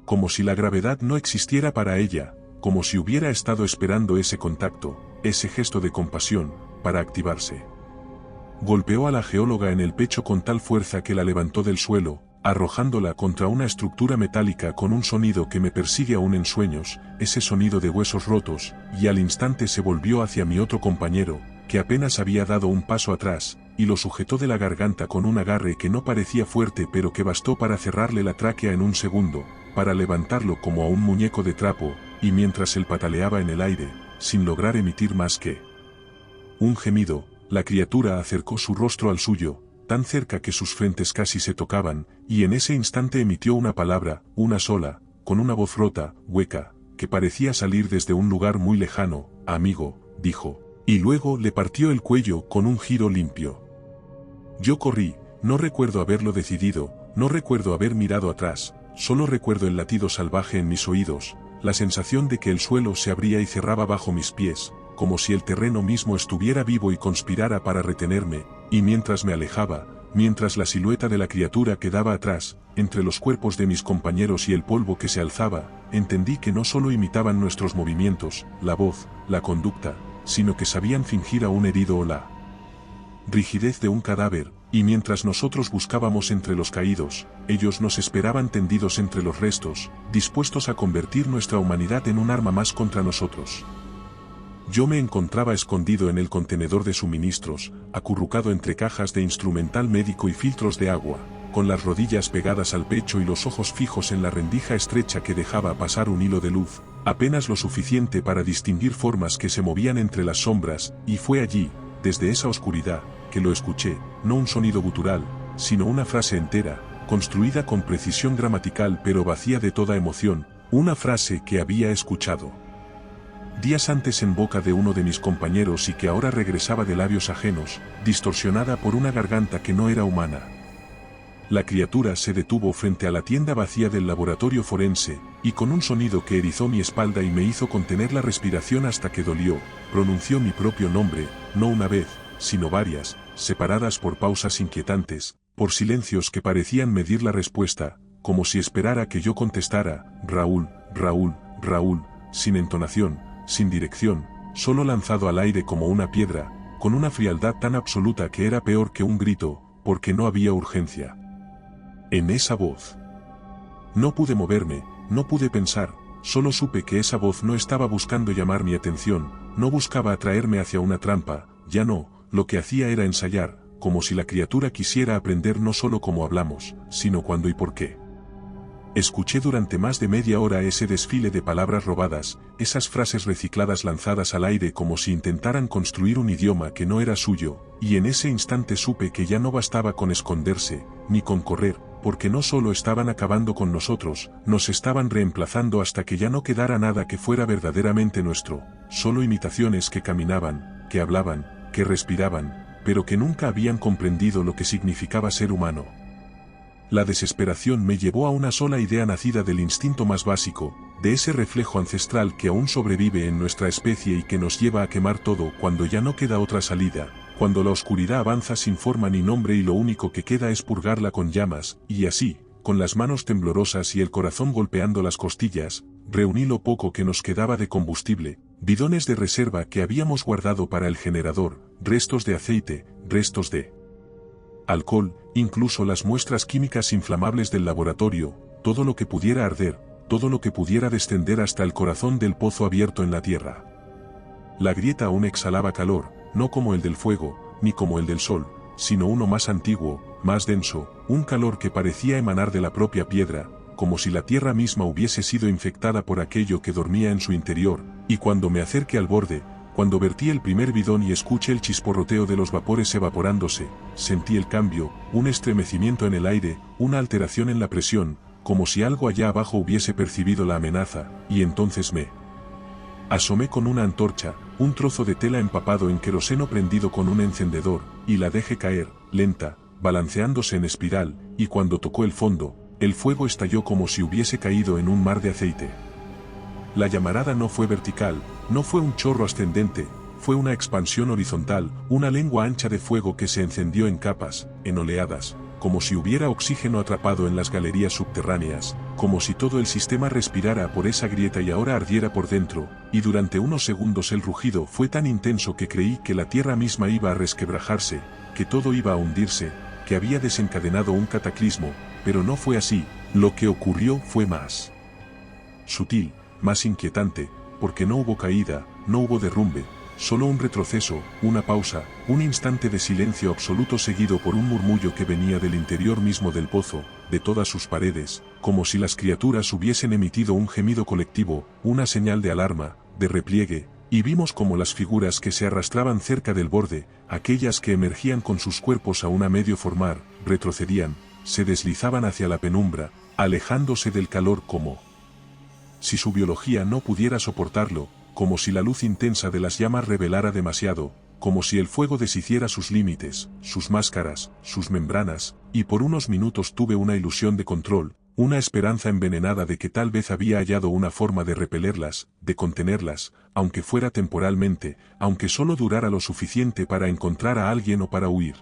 Como si la gravedad no existiera para ella, como si hubiera estado esperando ese contacto, ese gesto de compasión, para activarse. Golpeó a la geóloga en el pecho con tal fuerza que la levantó del suelo, arrojándola contra una estructura metálica con un sonido que me persigue aún en sueños, ese sonido de huesos rotos, y al instante se volvió hacia mi otro compañero, que apenas había dado un paso atrás, y lo sujetó de la garganta con un agarre que no parecía fuerte pero que bastó para cerrarle la tráquea en un segundo, para levantarlo como a un muñeco de trapo, y mientras él pataleaba en el aire, sin lograr emitir más que un gemido, la criatura acercó su rostro al suyo, tan cerca que sus frentes casi se tocaban, y en ese instante emitió una palabra, una sola, con una voz rota, hueca, que parecía salir desde un lugar muy lejano. Amigo, dijo, y luego le partió el cuello con un giro limpio. Yo corrí, no recuerdo haberlo decidido, no recuerdo haber mirado atrás, solo recuerdo el latido salvaje en mis oídos, la sensación de que el suelo se abría y cerraba bajo mis pies, como si el terreno mismo estuviera vivo y conspirara para retenerme, y mientras me alejaba, mientras la silueta de la criatura quedaba atrás, entre los cuerpos de mis compañeros y el polvo que se alzaba, entendí que no solo imitaban nuestros movimientos, la voz, la conducta, sino que sabían fingir a un herido o la rigidez de un cadáver, Y mientras nosotros buscábamos entre los caídos, ellos nos esperaban tendidos entre los restos, dispuestos a convertir nuestra humanidad en un arma más contra nosotros. Yo me encontraba escondido en el contenedor de suministros, acurrucado entre cajas de instrumental médico y filtros de agua, con las rodillas pegadas al pecho y los ojos fijos en la rendija estrecha que dejaba pasar un hilo de luz, apenas lo suficiente para distinguir formas que se movían entre las sombras, y fue allí, desde esa oscuridad, que lo escuché, no un sonido gutural, sino una frase entera, construida con precisión gramatical pero vacía de toda emoción, una frase que había escuchado días antes en boca de uno de mis compañeros y que ahora regresaba de labios ajenos, distorsionada por una garganta que no era humana. La criatura se detuvo frente a la tienda vacía del laboratorio forense, y con un sonido que erizó mi espalda y me hizo contener la respiración hasta que dolió, pronunció mi propio nombre, no una vez, sino varias, separadas por pausas inquietantes, por silencios que parecían medir la respuesta, como si esperara que yo contestara, Raúl, Raúl, Raúl, sin entonación, sin dirección, solo lanzado al aire como una piedra, con una frialdad tan absoluta que era peor que un grito, porque no había urgencia en esa voz. No pude moverme, no pude pensar, solo supe que esa voz no estaba buscando llamar mi atención, no buscaba atraerme hacia una trampa, ya no, lo que hacía era ensayar, como si la criatura quisiera aprender no solo cómo hablamos, sino cuándo y por qué. Escuché durante más de media hora ese desfile de palabras robadas, esas frases recicladas lanzadas al aire como si intentaran construir un idioma que no era suyo, y en ese instante supe que ya no bastaba con esconderse, ni con correr, porque no solo estaban acabando con nosotros, nos estaban reemplazando hasta que ya no quedara nada que fuera verdaderamente nuestro, solo imitaciones que caminaban, que hablaban, que respiraban, pero que nunca habían comprendido lo que significaba ser humano. La desesperación me llevó a una sola idea nacida del instinto más básico, de ese reflejo ancestral que aún sobrevive en nuestra especie y que nos lleva a quemar todo cuando ya no queda otra salida, cuando la oscuridad avanza sin forma ni nombre y lo único que queda es purgarla con llamas, y así, con las manos temblorosas y el corazón golpeando las costillas, reuní lo poco que nos quedaba de combustible, bidones de reserva que habíamos guardado para el generador, restos de aceite, restos de alcohol, incluso las muestras químicas inflamables del laboratorio, todo lo que pudiera arder, todo lo que pudiera descender hasta el corazón del pozo abierto en la tierra. La grieta aún exhalaba calor, no como el del fuego, ni como el del sol, sino uno más antiguo, más denso, un calor que parecía emanar de la propia piedra, como si la tierra misma hubiese sido infectada por aquello que dormía en su interior, y cuando me acerqué al borde, cuando vertí el primer bidón y escuché el chisporroteo de los vapores evaporándose, sentí el cambio, un estremecimiento en el aire, una alteración en la presión, como si algo allá abajo hubiese percibido la amenaza, y entonces me asomé con una antorcha, un trozo de tela empapado en queroseno prendido con un encendedor, y la dejé caer, lenta, balanceándose en espiral, y cuando tocó el fondo, el fuego estalló como si hubiese caído en un mar de aceite. La llamarada no fue vertical, no fue un chorro ascendente, fue una expansión horizontal, una lengua ancha de fuego que se encendió en capas, en oleadas, como si hubiera oxígeno atrapado en las galerías subterráneas, como si todo el sistema respirara por esa grieta y ahora ardiera por dentro, y durante unos segundos el rugido fue tan intenso que creí que la tierra misma iba a resquebrajarse, que todo iba a hundirse, que había desencadenado un cataclismo, pero no fue así, lo que ocurrió fue más sutil, más inquietante, porque no hubo caída, no hubo derrumbe, solo un retroceso, una pausa, un instante de silencio absoluto seguido por un murmullo que venía del interior mismo del pozo, de todas sus paredes, como si las criaturas hubiesen emitido un gemido colectivo, una señal de alarma, de repliegue, y vimos como las figuras que se arrastraban cerca del borde, aquellas que emergían con sus cuerpos aún a medio formar, retrocedían, se deslizaban hacia la penumbra, alejándose del calor como si su biología no pudiera soportarlo, como si la luz intensa de las llamas revelara demasiado, como si el fuego deshiciera sus límites, sus máscaras, sus membranas, y por unos minutos tuve una ilusión de control, una esperanza envenenada de que tal vez había hallado una forma de repelerlas, de contenerlas, aunque fuera temporalmente, aunque solo durara lo suficiente para encontrar a alguien o para huir.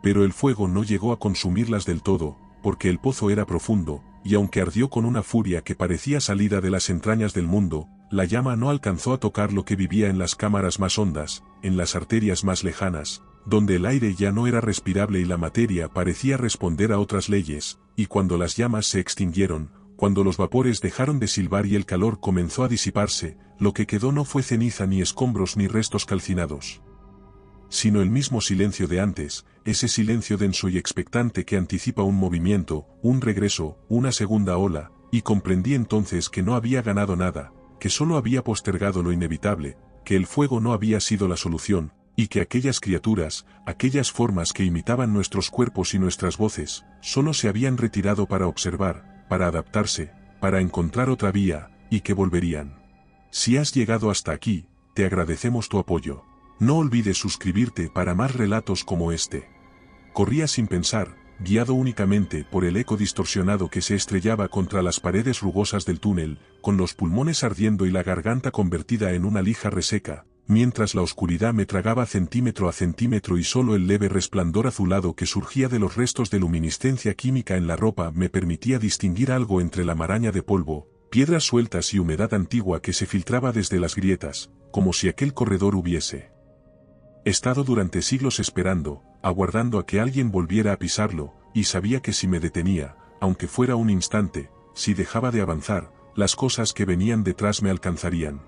Pero el fuego no llegó a consumirlas del todo, porque el pozo era profundo, y aunque ardió con una furia que parecía salida de las entrañas del mundo, la llama no alcanzó a tocar lo que vivía en las cámaras más hondas, en las arterias más lejanas, donde el aire ya no era respirable y la materia parecía responder a otras leyes, y cuando las llamas se extinguieron, cuando los vapores dejaron de silbar y el calor comenzó a disiparse, lo que quedó no fue ceniza ni escombros ni restos calcinados, sino el mismo silencio de antes, ese silencio denso y expectante que anticipa un movimiento, un regreso, una segunda ola, y comprendí entonces que no había ganado nada, que solo había postergado lo inevitable, que el fuego no había sido la solución, y que aquellas criaturas, aquellas formas que imitaban nuestros cuerpos y nuestras voces, solo se habían retirado para observar, para adaptarse, para encontrar otra vía, y que volverían. Si has llegado hasta aquí, te agradecemos tu apoyo. No olvides suscribirte para más relatos como este. Corría sin pensar, guiado únicamente por el eco distorsionado que se estrellaba contra las paredes rugosas del túnel, con los pulmones ardiendo y la garganta convertida en una lija reseca, mientras la oscuridad me tragaba centímetro a centímetro y solo el leve resplandor azulado que surgía de los restos de luminiscencia química en la ropa me permitía distinguir algo entre la maraña de polvo, piedras sueltas y humedad antigua que se filtraba desde las grietas, como si aquel corredor hubiese estado durante siglos esperando, aguardando a que alguien volviera a pisarlo, y sabía que si me detenía, aunque fuera un instante, si dejaba de avanzar, las cosas que venían detrás me alcanzarían.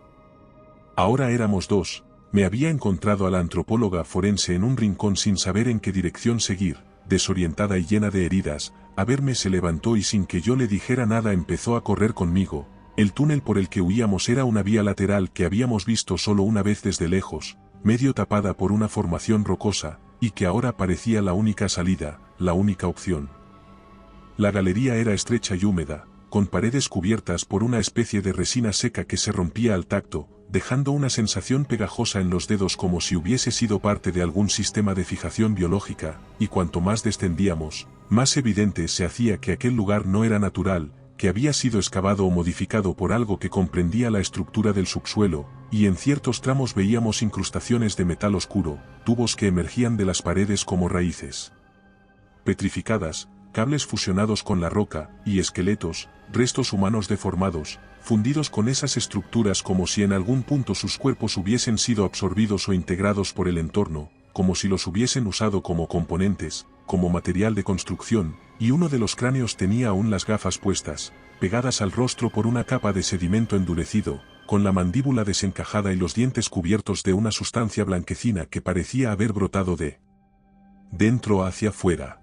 Ahora éramos dos, me había encontrado a la antropóloga forense en un rincón sin saber en qué dirección seguir, desorientada y llena de heridas, a verme se levantó y sin que yo le dijera nada empezó a correr conmigo. El túnel por el que huíamos era una vía lateral que habíamos visto solo una vez desde lejos, medio tapada por una formación rocosa, y que ahora parecía la única salida, la única opción. La galería era estrecha y húmeda, con paredes cubiertas por una especie de resina seca que se rompía al tacto, dejando una sensación pegajosa en los dedos como si hubiese sido parte de algún sistema de fijación biológica, y cuanto más descendíamos, más evidente se hacía que aquel lugar no era natural, que había sido excavado o modificado por algo que comprendía la estructura del subsuelo, y en ciertos tramos veíamos incrustaciones de metal oscuro, tubos que emergían de las paredes como raíces petrificadas, cables fusionados con la roca, y esqueletos, restos humanos deformados, fundidos con esas estructuras como si en algún punto sus cuerpos hubiesen sido absorbidos o integrados por el entorno, como si los hubiesen usado como componentes, como material de construcción, y uno de los cráneos tenía aún las gafas puestas, pegadas al rostro por una capa de sedimento endurecido, con la mandíbula desencajada y los dientes cubiertos de una sustancia blanquecina que parecía haber brotado de dentro hacia fuera.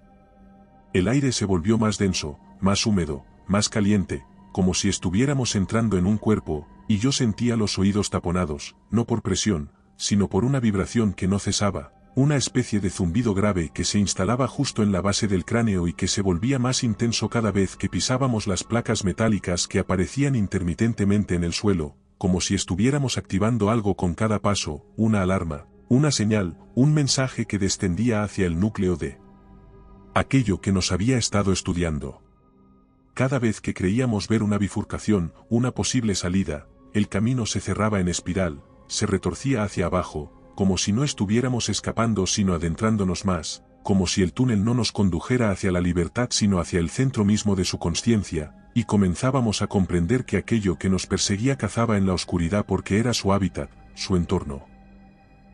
El aire se volvió más denso, más húmedo, más caliente, como si estuviéramos entrando en un cuerpo, y yo sentía los oídos taponados, no por presión, sino por una vibración que no cesaba, una especie de zumbido grave que se instalaba justo en la base del cráneo y que se volvía más intenso cada vez que pisábamos las placas metálicas que aparecían intermitentemente en el suelo, como si estuviéramos activando algo con cada paso, una alarma, una señal, un mensaje que descendía hacia el núcleo de aquello que nos había estado estudiando. Cada vez que creíamos ver una bifurcación, una posible salida, el camino se cerraba en espiral, se retorcía hacia abajo, como si no estuviéramos escapando sino adentrándonos más, como si el túnel no nos condujera hacia la libertad sino hacia el centro mismo de su consciencia, y comenzábamos a comprender que aquello que nos perseguía cazaba en la oscuridad porque era su hábitat, su entorno.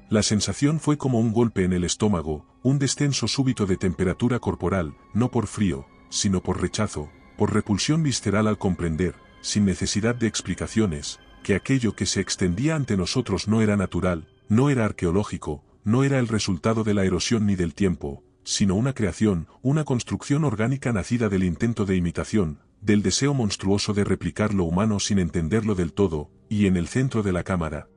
La sensación fue como un golpe en el estómago, un descenso súbito de temperatura corporal, no por frío, sino por rechazo, por repulsión visceral al comprender, sin necesidad de explicaciones, que aquello que se extendía ante nosotros no era natural, no era arqueológico, no era el resultado de la erosión ni del tiempo, sino una creación, una construcción orgánica nacida del intento de imitación, del deseo monstruoso de replicar lo humano sin entenderlo del todo, y en el centro de la cámara,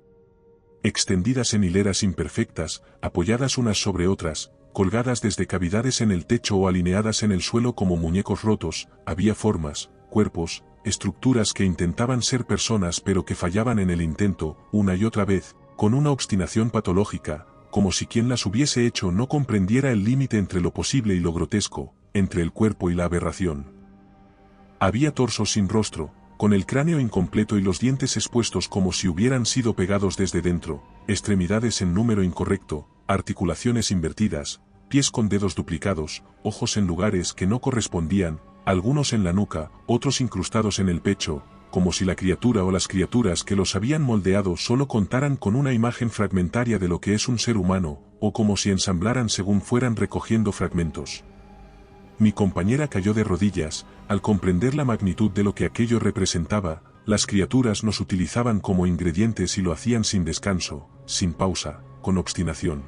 extendidas en hileras imperfectas, apoyadas unas sobre otras, colgadas desde cavidades en el techo o alineadas en el suelo como muñecos rotos, había formas, cuerpos, estructuras que intentaban ser personas pero que fallaban en el intento, una y otra vez, con una obstinación patológica, como si quien las hubiese hecho no comprendiera el límite entre lo posible y lo grotesco, entre el cuerpo y la aberración. Había torsos sin rostro, con el cráneo incompleto y los dientes expuestos como si hubieran sido pegados desde dentro, extremidades en número incorrecto, articulaciones invertidas, pies con dedos duplicados, ojos en lugares que no correspondían, algunos en la nuca, otros incrustados en el pecho, como si la criatura o las criaturas que los habían moldeado solo contaran con una imagen fragmentaria de lo que es un ser humano, o como si ensamblaran según fueran recogiendo fragmentos. Mi compañera cayó de rodillas, al comprender la magnitud de lo que aquello representaba. Las criaturas nos utilizaban como ingredientes y lo hacían sin descanso, sin pausa, con obstinación.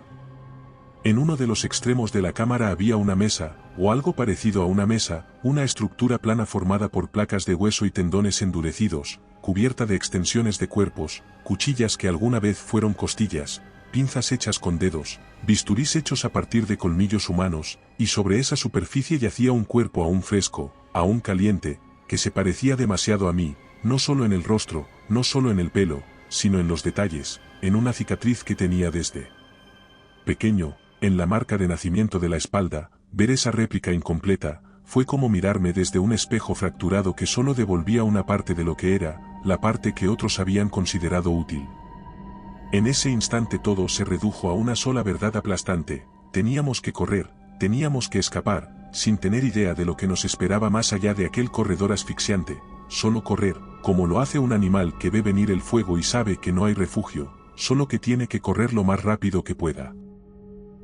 En uno de los extremos de la cámara había una mesa, o algo parecido a una mesa, una estructura plana formada por placas de hueso y tendones endurecidos, cubierta de extensiones de cuerpos, cuchillas que alguna vez fueron costillas, pinzas hechas con dedos, bisturís hechos a partir de colmillos humanos, y sobre esa superficie yacía un cuerpo aún fresco, aún caliente, que se parecía demasiado a mí, no solo en el rostro, no solo en el pelo, sino en los detalles, en una cicatriz que tenía desde pequeño, en la marca de nacimiento de la espalda. Ver esa réplica incompleta, fue como mirarme desde un espejo fracturado que solo devolvía una parte de lo que era, la parte que otros habían considerado útil. En ese instante todo se redujo a una sola verdad aplastante: teníamos que correr, teníamos que escapar, sin tener idea de lo que nos esperaba más allá de aquel corredor asfixiante, solo correr, como lo hace un animal que ve venir el fuego y sabe que no hay refugio, solo que tiene que correr lo más rápido que pueda.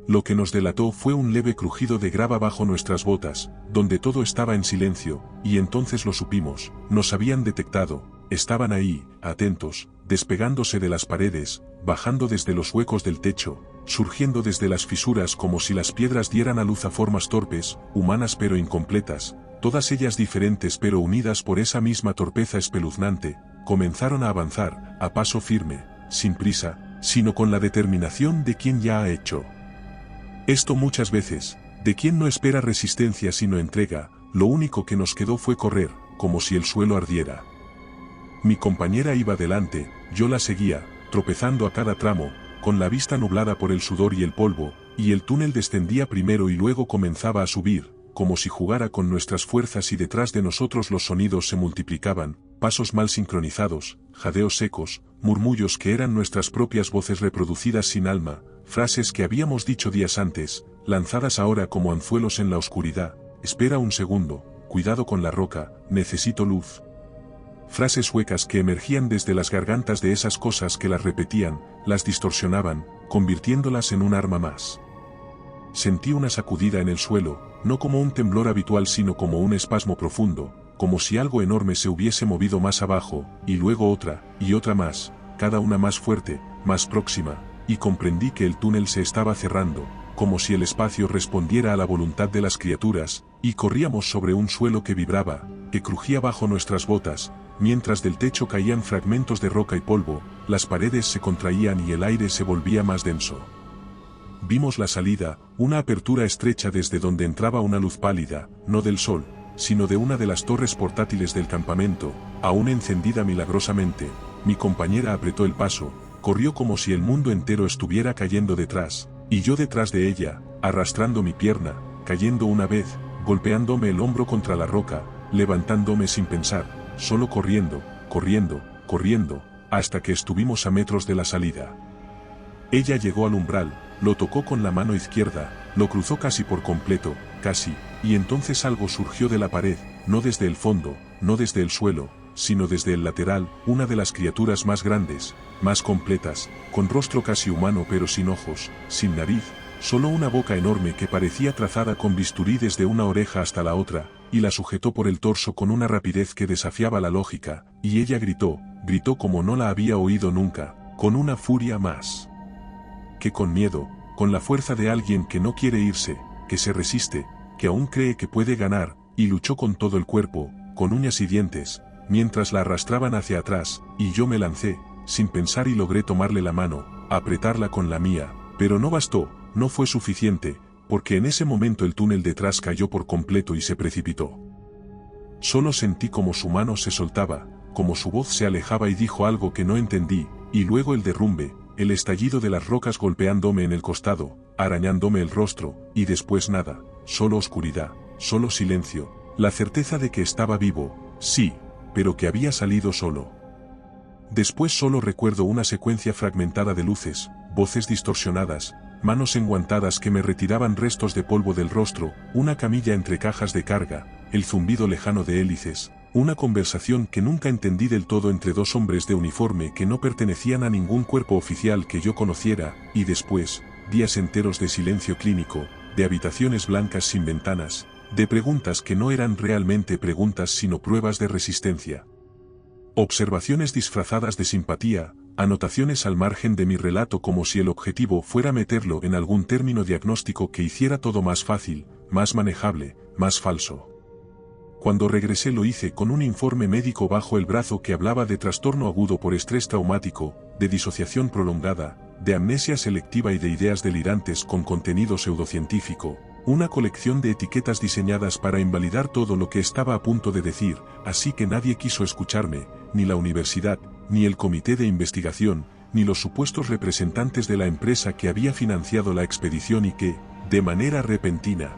Lo que nos delató fue un leve crujido de grava bajo nuestras botas, donde todo estaba en silencio, y entonces lo supimos: nos habían detectado, estaban ahí, atentos, despegándose de las paredes, bajando desde los huecos del techo, surgiendo desde las fisuras como si las piedras dieran a luz a formas torpes, humanas pero incompletas, todas ellas diferentes pero unidas por esa misma torpeza espeluznante. Comenzaron a avanzar, a paso firme, sin prisa, sino con la determinación de quien ya ha hecho esto muchas veces, de quien no espera resistencia sino entrega. Lo único que nos quedó fue correr, como si el suelo ardiera. Mi compañera iba delante, yo la seguía, tropezando a cada tramo, con la vista nublada por el sudor y el polvo, y el túnel descendía primero y luego comenzaba a subir, como si jugara con nuestras fuerzas, y detrás de nosotros los sonidos se multiplicaban, pasos mal sincronizados, jadeos secos, murmullos que eran nuestras propias voces reproducidas sin alma, frases que habíamos dicho días antes, lanzadas ahora como anzuelos en la oscuridad: espera un segundo, cuidado con la roca, necesito luz. Frases huecas que emergían desde las gargantas de esas cosas que las repetían, las distorsionaban, convirtiéndolas en un arma más. Sentí una sacudida en el suelo, no como un temblor habitual sino como un espasmo profundo, como si algo enorme se hubiese movido más abajo, y luego otra, y otra más, cada una más fuerte, más próxima, y comprendí que el túnel se estaba cerrando, como si el espacio respondiera a la voluntad de las criaturas, y corríamos sobre un suelo que vibraba, que crujía bajo nuestras botas, mientras del techo caían fragmentos de roca y polvo, las paredes se contraían y el aire se volvía más denso. Vimos la salida, una apertura estrecha desde donde entraba una luz pálida, no del sol, sino de una de las torres portátiles del campamento, aún encendida milagrosamente. Mi compañera apretó el paso, corrió como si el mundo entero estuviera cayendo detrás, y yo detrás de ella, arrastrando mi pierna, cayendo una vez, golpeándome el hombro contra la roca, levantándome sin pensar, solo corriendo, corriendo, corriendo, hasta que estuvimos a metros de la salida. Ella llegó al umbral, lo tocó con la mano izquierda, lo cruzó casi por completo, casi, y entonces algo surgió de la pared, no desde el fondo, no desde el suelo, sino desde el lateral, una de las criaturas más grandes, más completas, con rostro casi humano pero sin ojos, sin nariz, solo una boca enorme que parecía trazada con bisturí desde una oreja hasta la otra, y la sujetó por el torso con una rapidez que desafiaba la lógica, y ella gritó, gritó como no la había oído nunca, con una furia más que con miedo, con la fuerza de alguien que no quiere irse, que se resiste, que aún cree que puede ganar, y luchó con todo el cuerpo, con uñas y dientes, mientras la arrastraban hacia atrás, y yo me lancé, sin pensar, y logré tomarle la mano, apretarla con la mía, pero no bastó, no fue suficiente, porque en ese momento el túnel detrás cayó por completo y se precipitó. Solo sentí como su mano se soltaba, como su voz se alejaba y dijo algo que no entendí, y luego el derrumbe, el estallido de las rocas golpeándome en el costado, arañándome el rostro, y después nada, solo oscuridad, solo silencio, la certeza de que estaba vivo, sí, pero que había salido solo. Después solo recuerdo una secuencia fragmentada de luces, voces distorsionadas, manos enguantadas que me retiraban restos de polvo del rostro, una camilla entre cajas de carga, el zumbido lejano de hélices, Una conversación que nunca entendí del todo entre dos hombres de uniforme que no pertenecían a ningún cuerpo oficial que yo conociera, y después, días enteros de silencio clínico, de habitaciones blancas sin ventanas, de preguntas que no eran realmente preguntas sino pruebas de resistencia. Observaciones disfrazadas de simpatía, anotaciones al margen de mi relato como si el objetivo fuera meterlo en algún término diagnóstico que hiciera todo más fácil, más manejable, más falso. Cuando regresé lo hice con un informe médico bajo el brazo que hablaba de trastorno agudo por estrés traumático, de disociación prolongada, de amnesia selectiva y de ideas delirantes con contenido pseudocientífico, una colección de etiquetas diseñadas para invalidar todo lo que estaba a punto de decir, así que nadie quiso escucharme, ni la universidad, ni el comité de investigación, ni los supuestos representantes de la empresa que había financiado la expedición y que, de manera repentina.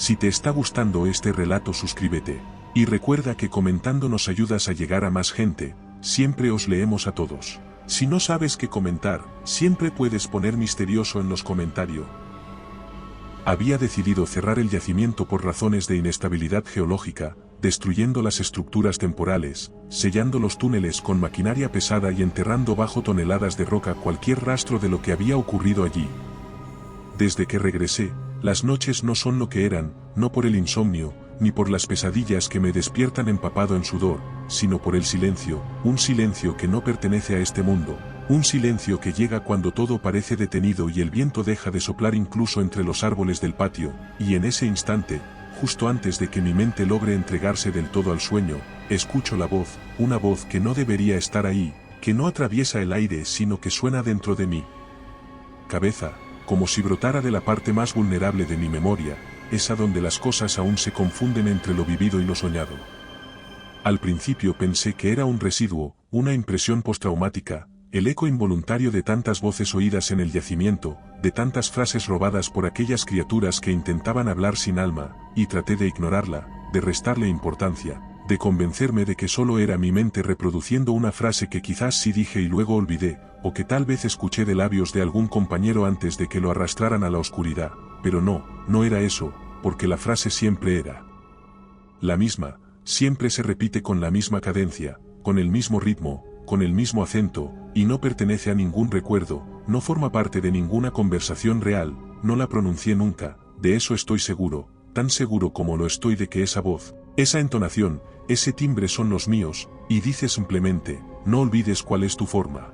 Si te está gustando este relato, suscríbete. Y recuerda que comentando nos ayudas a llegar a más gente, siempre os leemos a todos. Si no sabes qué comentar, siempre puedes poner misterioso en los comentarios. Había decidido cerrar el yacimiento por razones de inestabilidad geológica, destruyendo las estructuras temporales, sellando los túneles con maquinaria pesada y enterrando bajo toneladas de roca cualquier rastro de lo que había ocurrido allí. Desde que regresé, las noches no son lo que eran, no por el insomnio, ni por las pesadillas que me despiertan empapado en sudor, sino por el silencio, un silencio que no pertenece a este mundo, un silencio que llega cuando todo parece detenido y el viento deja de soplar incluso entre los árboles del patio, y en ese instante, justo antes de que mi mente logre entregarse del todo al sueño, escucho la voz, una voz que no debería estar ahí, que no atraviesa el aire sino que suena dentro de mi cabeza, como si brotara de la parte más vulnerable de mi memoria, esa donde las cosas aún se confunden entre lo vivido y lo soñado. Al principio pensé que era un residuo, una impresión postraumática, el eco involuntario de tantas voces oídas en el yacimiento, de tantas frases robadas por aquellas criaturas que intentaban hablar sin alma, y traté de ignorarla, de restarle importancia, de convencerme de que solo era mi mente reproduciendo una frase que quizás sí dije y luego olvidé, o que tal vez escuché de labios de algún compañero antes de que lo arrastraran a la oscuridad, pero no era eso, porque la frase siempre era la misma, siempre se repite con la misma cadencia, con el mismo ritmo, con el mismo acento, y no pertenece a ningún recuerdo, no forma parte de ninguna conversación real, no la pronuncié nunca, de eso estoy seguro, tan seguro como lo estoy de que esa voz, esa entonación, ese timbre son los míos, y dice simplemente, no olvides cuál es tu forma.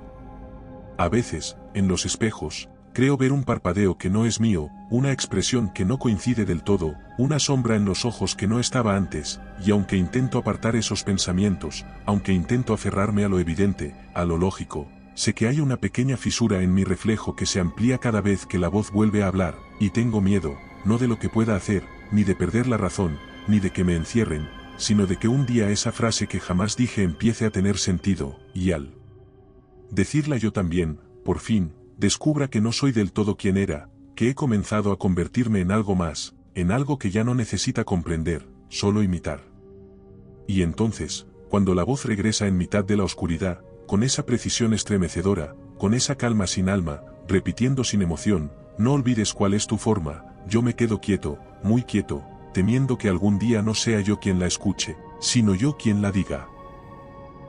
A veces, en los espejos, creo ver un parpadeo que no es mío, una expresión que no coincide del todo, una sombra en los ojos que no estaba antes, y aunque intento apartar esos pensamientos, aunque intento aferrarme a lo evidente, a lo lógico, sé que hay una pequeña fisura en mi reflejo que se amplía cada vez que la voz vuelve a hablar, y tengo miedo, no de lo que pueda hacer, ni de perder la razón, ni de que me encierren, sino de que un día esa frase que jamás dije empiece a tener sentido, y al decirla yo también, por fin, descubra que no soy del todo quien era, que he comenzado a convertirme en algo más, en algo que ya no necesita comprender, solo imitar. Y entonces, cuando la voz regresa en mitad de la oscuridad, con esa precisión estremecedora, con esa calma sin alma, repitiendo sin emoción, no olvides cuál es tu forma, yo me quedo quieto, muy quieto, temiendo que algún día no sea yo quien la escuche, sino yo quien la diga.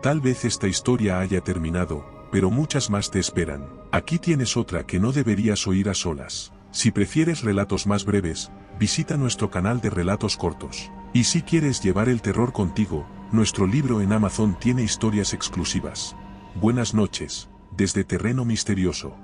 Tal vez esta historia haya terminado, pero muchas más te esperan. Aquí tienes otra que no deberías oír a solas. Si prefieres relatos más breves, visita nuestro canal de relatos cortos. Y si quieres llevar el terror contigo, nuestro libro en Amazon tiene historias exclusivas. Buenas noches, desde Terreno Misterioso.